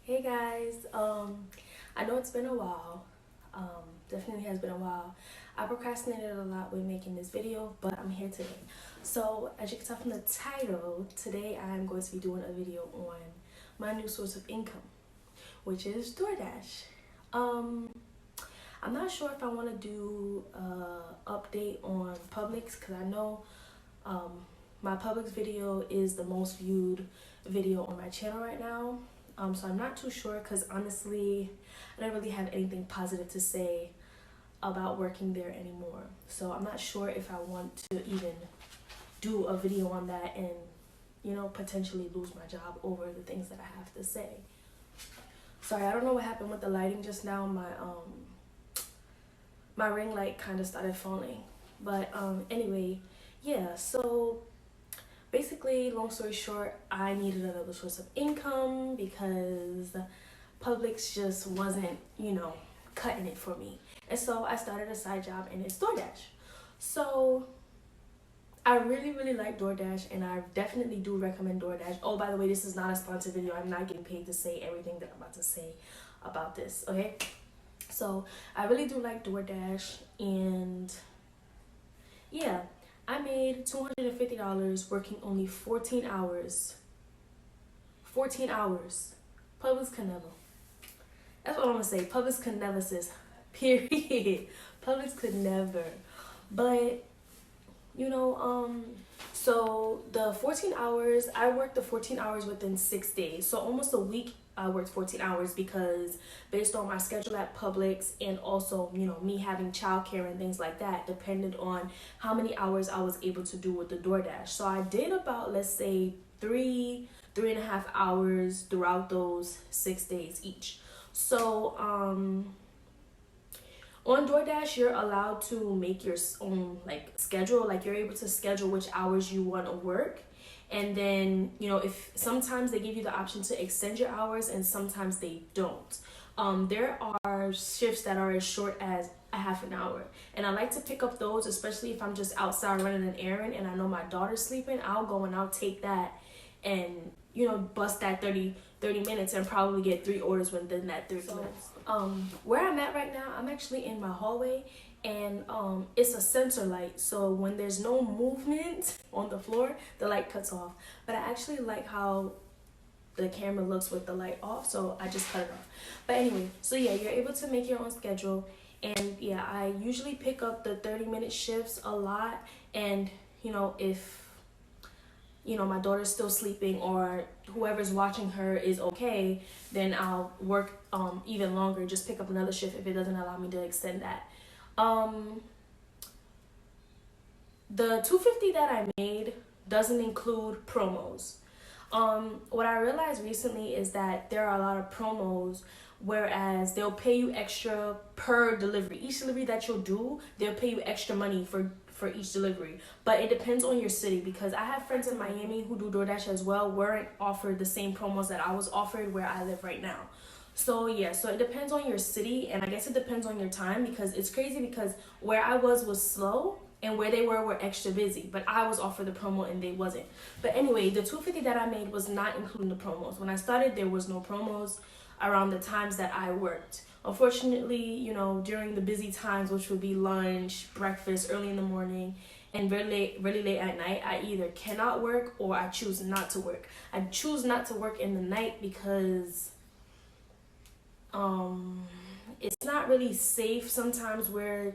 Hey guys, I know it's been a while. Definitely has been a while. I procrastinated a lot with making this video, but I'm here today. So, as you can tell from the title, today I'm going to be doing a video on my new source of income, which is DoorDash. Um, I'm not sure if I want to do a update on Publix because I know um, my Publix video is the most viewed video on my channel right now. So I'm not too sure because honestly, I don't really have anything positive to say about working there anymore. So I'm not sure if I want to even do a video on that and, potentially lose my job over the things that I have to say. Sorry, I don't know what happened with the lighting just now. My ring light kind of started falling. But anyway, yeah, so basically, long story short, I needed another source of income because Publix just wasn't, cutting it for me. And so I started a side job and it's DoorDash. So I really, really like DoorDash and I definitely do recommend DoorDash. Oh, by the way, this is not a sponsored video. I'm not getting paid to say everything that I'm about to say about this, okay? So I really do like DoorDash and yeah, I made $250 working only 14 hours. 14 hours. Publix can never. That's what I'm gonna say. Publix could never, sis. Period. Publix could never. But so the 14 hours, I worked the 14 hours within 6 days. So almost a week I worked 14 hours because based on my schedule at Publix and also, me having childcare and things like that depended on how many hours I was able to do with the DoorDash. So I did about, let's say, three and a half hours throughout those 6 days each. So, on DoorDash, you're allowed to make your own schedule. Like you're able to schedule which hours you want to work. And then, if sometimes they give you the option to extend your hours and sometimes they don't. There are shifts that are as short as a half an hour. And I like to pick up those, especially if I'm just outside running an errand and I know my daughter's sleeping. I'll go and I'll take that and, bust that 30 minutes and probably get 3 orders within that 30 minutes. Where I'm at right now, I'm actually in my hallway and it's a sensor light, so when there's no movement on the floor, the light cuts off. But I actually like how the camera looks with the light off, so I just cut it off. But anyway, so yeah, you're able to make your own schedule. And yeah, I usually pick up the 30-minute shifts a lot. And if my daughter's still sleeping or whoever's watching her is okay, then I'll work even longer, just pick up another shift if it doesn't allow me to extend that. The $250 that I made doesn't include promos. What I realized recently is that there are a lot of promos whereas they'll pay you extra per delivery. Each delivery that you'll do, they'll pay you extra money for each delivery. But it depends on your city because I have friends in Miami who do DoorDash as well, weren't offered the same promos that I was offered where I live right now. So yeah, so it depends on your city and I guess it depends on your time because it's crazy because where I was slow and where they were extra busy, but I was offered the promo and they wasn't. But anyway, the $250 that I made was not including the promos. When I started, there was no promos around the times that I worked. Unfortunately, during the busy times, which would be lunch, breakfast, early in the morning, and really late at night, I either cannot work or I choose not to work. I choose not to work in the night because it's not really safe sometimes where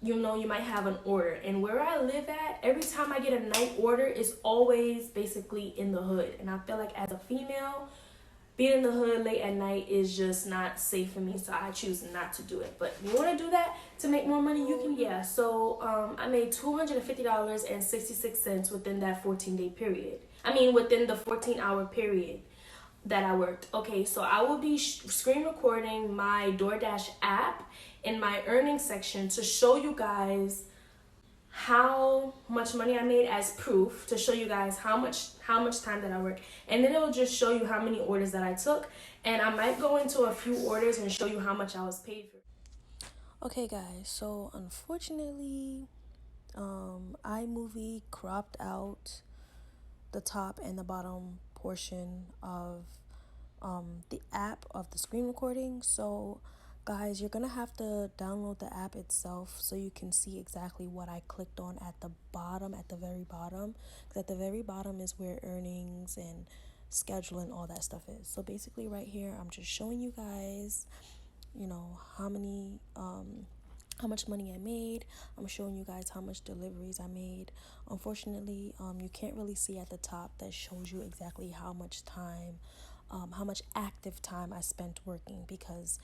you might have an order. And where I live at, every time I get a night order, it's always basically in the hood. And I feel like as a female, being in the hood late at night is just not safe for me, so I choose not to do it. But if you want to do that to make more money, you can. Yeah, so I made $250.66 within that 14-day period. Within the 14-hour period that I worked. Okay, so I will be screen recording my DoorDash app in my earnings section to show you guys how much money I made as proof, to show you guys how much time that I worked, and then it will just show you how many orders that I took, and I might go into a few orders and show you how much I was paid for. Okay guys, so unfortunately iMovie cropped out the top and the bottom portion of the app of the screen recording. So guys, you're gonna have to download the app itself so you can see exactly what I clicked on at the bottom, at the very bottom, because at the very bottom is where earnings and schedule and all that stuff is. So basically right here I'm just showing you guys, you know, how much money I made. I'm showing you guys how much deliveries I made. Unfortunately, you can't really see at the top that shows you exactly how much time, how much active time I spent working, because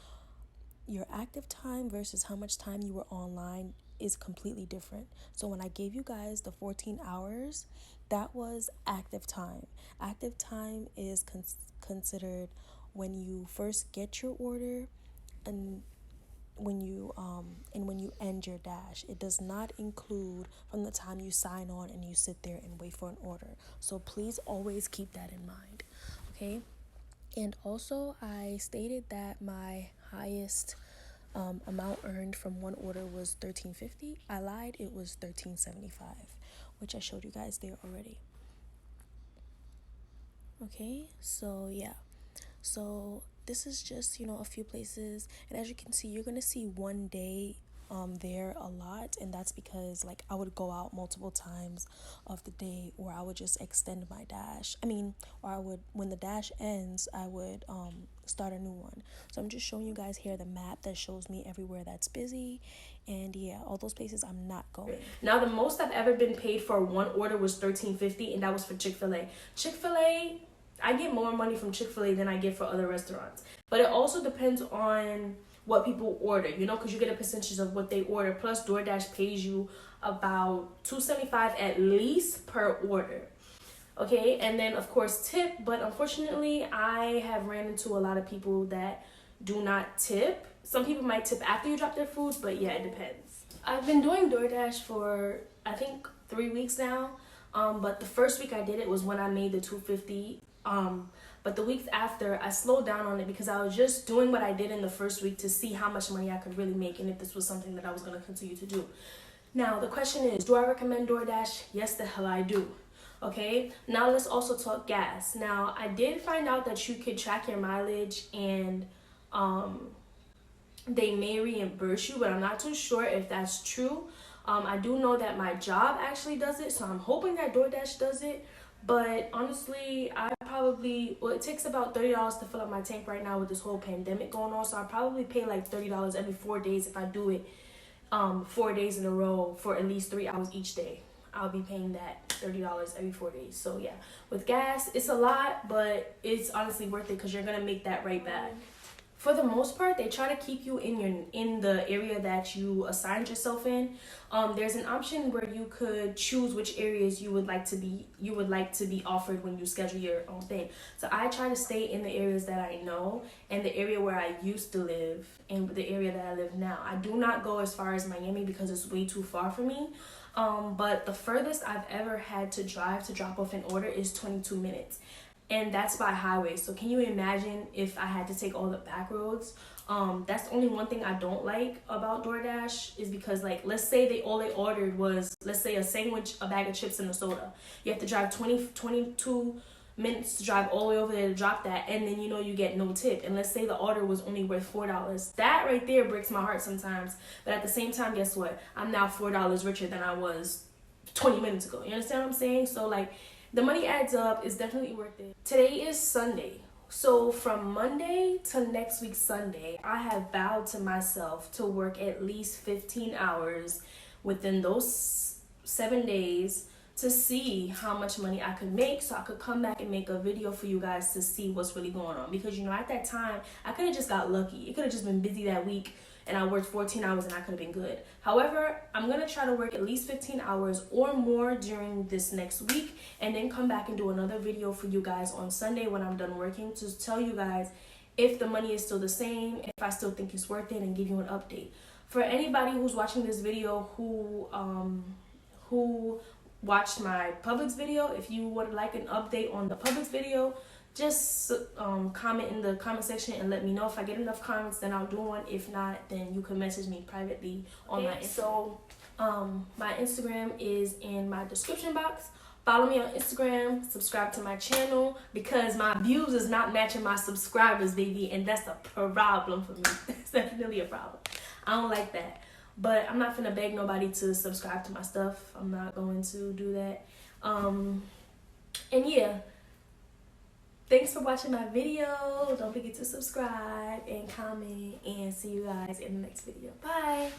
your active time versus how much time you were online is completely different. So when I gave you guys the 14 hours, that was active time. Active time is considered when you first get your order and when you end your dash. It does not include from the time you sign on and you sit there and wait for an order. So please always keep that in mind, okay? And also, I stated that my highest amount earned from one order was $13.50. I lied, it was $13.75, which I showed you guys there already. Okay, so yeah. So this is just, you know, a few places, and as you can see, you're gonna see one day there a lot, and that's because like I would go out multiple times of the day, or I would just extend my dash. Or I would, when the dash ends, I would start a new one. So I'm just showing you guys here the map that shows me everywhere that's busy, and yeah, all those places I'm not going. Now the most I've ever been paid for one order was $13.50, and that was for Chick-fil-A. Chick-fil-A, I get more money from Chick-fil-A than I get for other restaurants. But it also depends on what people order, you know, because you get a percentage of what they order. Plus, DoorDash pays you about $2.75 at least per order. Okay, and then of course tip, but unfortunately I have ran into a lot of people that do not tip. Some people might tip after you drop their food, but yeah, it depends. I've been doing DoorDash for I think 3 weeks now. But the first week I did it was when I made the $2.50. But the weeks after, I slowed down on it because I was just doing what I did in the first week to see how much money I could really make and if this was something that I was going to continue to do. Now, the question is, do I recommend DoorDash? Yes, the hell I do. Okay, now let's also talk gas. Now, I did find out that you could track your mileage and they may reimburse you, but I'm not too sure if that's true. I do know that my job actually does it, so I'm hoping that DoorDash does it. But honestly, it takes about $30 to fill up my tank right now with this whole pandemic going on. So I probably pay like $30 every 4 days if I do it 4 days in a row for at least 3 hours each day. I'll be paying that $30 every 4 days. So yeah, with gas, it's a lot, but it's honestly worth it because you're gonna make that right back. For the most part, they try to keep you in the area that you assigned yourself in. There's an option where you could choose which areas you would like to be offered when you schedule your own thing. So I try to stay in the areas that I know and the area where I used to live and the area that I live now. I do not go as far as Miami because it's way too far for me. But the furthest I've ever had to drive to drop off an order is 22 minutes. And that's by highway. So can you imagine if I had to take all the back roads? That's the only one thing I don't like about DoorDash is because, like, let's say all they ordered was, let's say, a sandwich, a bag of chips, and a soda. You have to drive 22 minutes to drive all the way over there to drop that, and then, you know, you get no tip. And let's say the order was only worth $4. That right there breaks my heart sometimes. But at the same time, guess what? I'm now $4 richer than I was 20 minutes ago. You understand what I'm saying? So, like, the money adds up. It's definitely worth it. Today is Sunday. So from Monday to next week Sunday, I have vowed to myself to work at least 15 hours within those 7 days to see how much money I could make so I could come back and make a video for you guys to see what's really going on. Because, you know, at that time, I could have just got lucky. It could have just been busy that week and I worked 14 hours and I could have been good. However, I'm going to try to work at least 15 hours or more during this next week and then come back and do another video for you guys on Sunday when I'm done working to tell you guys if the money is still the same, if I still think it's worth it, and give you an update. For anybody who's watching this video who watched my Publix video, if you would like an update on the Publix video, just comment in the comment section and let me know. If I get enough comments, then I'll do one. If not, then you can message me privately on my Instagram. So my Instagram is in my description box. Follow me on Instagram, subscribe to my channel, because my views is not matching my subscribers, baby, and that's a problem for me. It's definitely a problem. I don't like that. But I'm not finna beg nobody to subscribe to my stuff. I'm not going to do that. And yeah, thanks for watching my video. Don't forget to subscribe and comment, and see you guys in the next video. Bye.